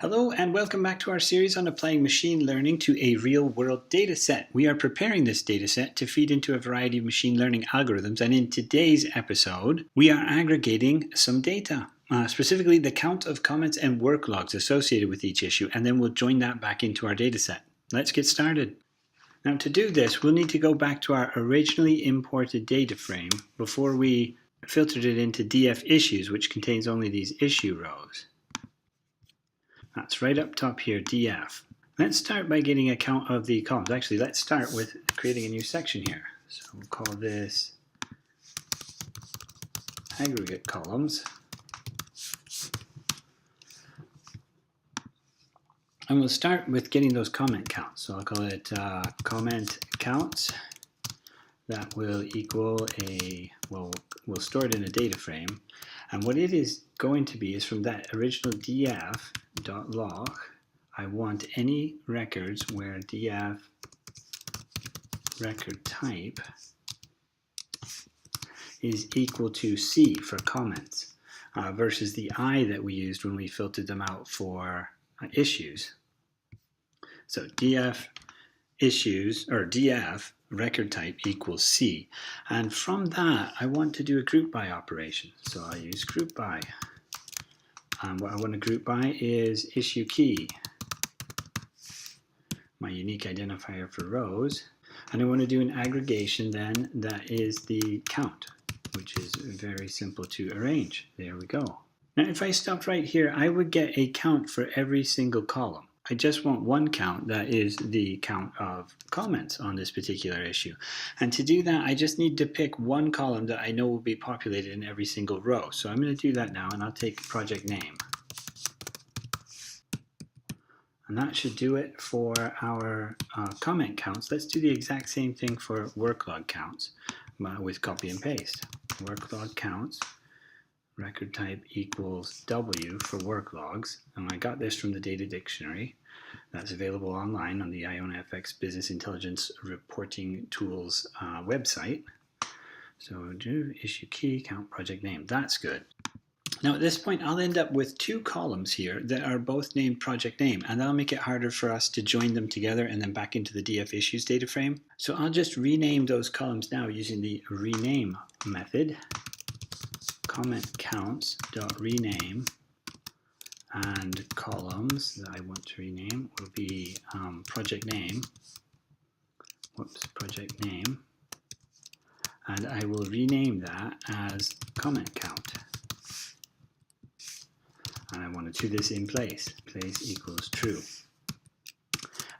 Hello and welcome back to our series on applying machine learning to a real-world dataset. We are preparing this dataset to feed into a variety of machine learning algorithms, and in today's episode, we are aggregating some data, specifically the count of comments and work logs associated with each issue, and then we'll join that back into our dataset. Let's get started. Now to do this, we'll need to go back to our originally imported data frame before we filtered it into df issues, which contains only these issue rows. That's right up top here, df. Let's start by getting a count of the columns. Actually, let's start with creating a new section here. So we'll call this Aggregate Columns. And we'll start with getting those comment counts. So I'll call it comment counts. That will equal we'll store it in a data frame. And what it is going to be is from that original df.log, I want any records where df record type is equal to C for comments versus the I that we used when we filtered them out for issues. So df issues, or df record type equals C. And from that, I want to do a group by operation. So I use group by. And what I want to group by is issue key, my unique identifier for rows. And I want to do an aggregation then that is the count, which is very simple to arrange. There we go. Now if I stopped right here, I would get a count for every single column. I just want one count, that is the count of comments on this particular issue. And to do that, I just need to pick one column that I know will be populated in every single row. So I'm going to do that now, and I'll take project name. And that should do it for our comment counts. Let's do the exact same thing for work log counts with copy and paste. Work log counts. Record type equals W for work logs, and I got this from the data dictionary that's available online on the IonaFX Business Intelligence Reporting Tools website. So do issue key, count project name. That's good. Now at this point, I'll end up with two columns here that are both named project name, and that'll make it harder for us to join them together and then back into the df issues data frame. So I'll just rename those columns now using the rename method. Comment counts dot rename, and columns that I want to rename will be project name. Project name, and I will rename that as comment count. And I want to do this in place. Place equals true.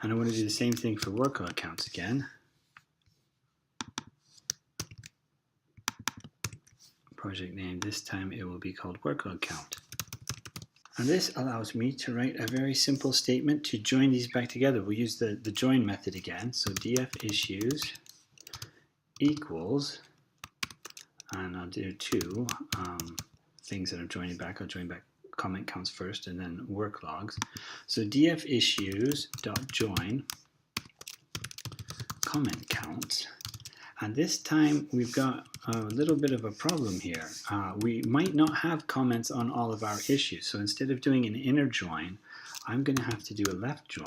And I want to do the same thing for work log counts again. Project name, this time it will be called workload count. And this allows me to write a very simple statement to join these back together. We'll use the join method again. So df issues equals, and I'll do two things that I'm joining back. I'll join back comment counts first and then work logs. So df issues dot join comment counts. And this time we've got a little bit of a problem here. We might not have comments on all of our issues. So instead of doing an inner join, I'm going to have to do a left join.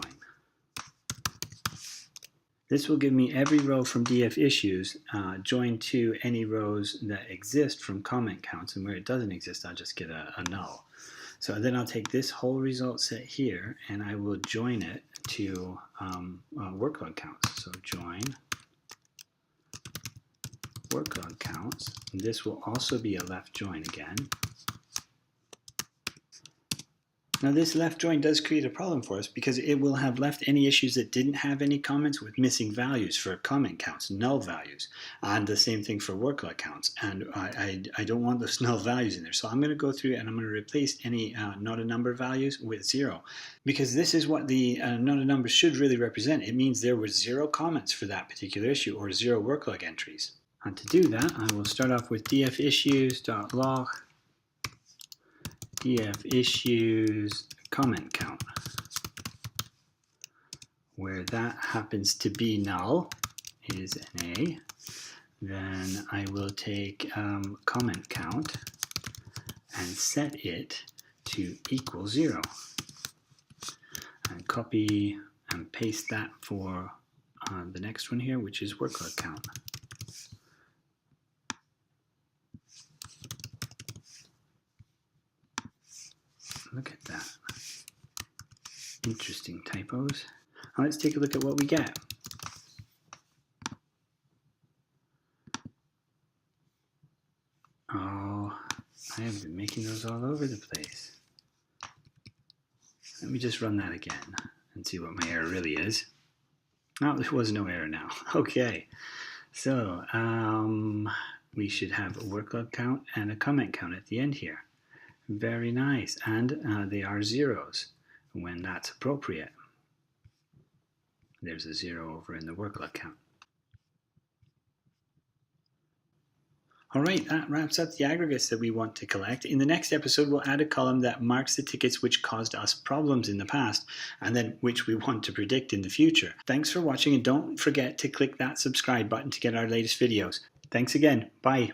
This will give me every row from df issues joined to any rows that exist from comment counts, and where it doesn't exist, I'll just get a null. So then I'll take this whole result set here and I will join it to workload counts. So join workload counts. And this will also be a left join again. Now this left join does create a problem for us because it will have left any issues that didn't have any comments with missing values for comment counts, null values, and the same thing for workload counts. And I don't want those null values in there. So I'm going to go through and I'm going to replace any not a number values with 0, because this is what the not a number should really represent. It means there were 0 comments for that particular issue or 0 worklog entries. And to do that, I will start off with df issues.log df issues comment count, where that happens to be null is an A. Then I will take comment count and set it to equal 0. And I will replace any not a number values with 0. And to do that, I will start off with df issues.log df issues comment count, where that happens to be null is an A. Then I will take comment count and set it to equal 0. And to do that, I will start off with df issues.log df issues comment count, and set it copy and paste that for the next one here, which is workload count. Look at that. Interesting typos. Now let's take a look at what we get. Oh, I have been making those all over the place. Let me just run that again and see what my error really is. Oh, there was no error now. Okay, so we should have a workload count and a comment count at the end here. Very nice, and they are zeros when that's appropriate. There's a 0 over in the workload count. All right, that wraps up the aggregates that we want to collect. In the next episode, we'll add a column that marks the tickets which caused us problems in the past, and then which we want to predict in the future. Thanks for watching, and don't forget to click that subscribe button to get our latest videos. Thanks again. Bye.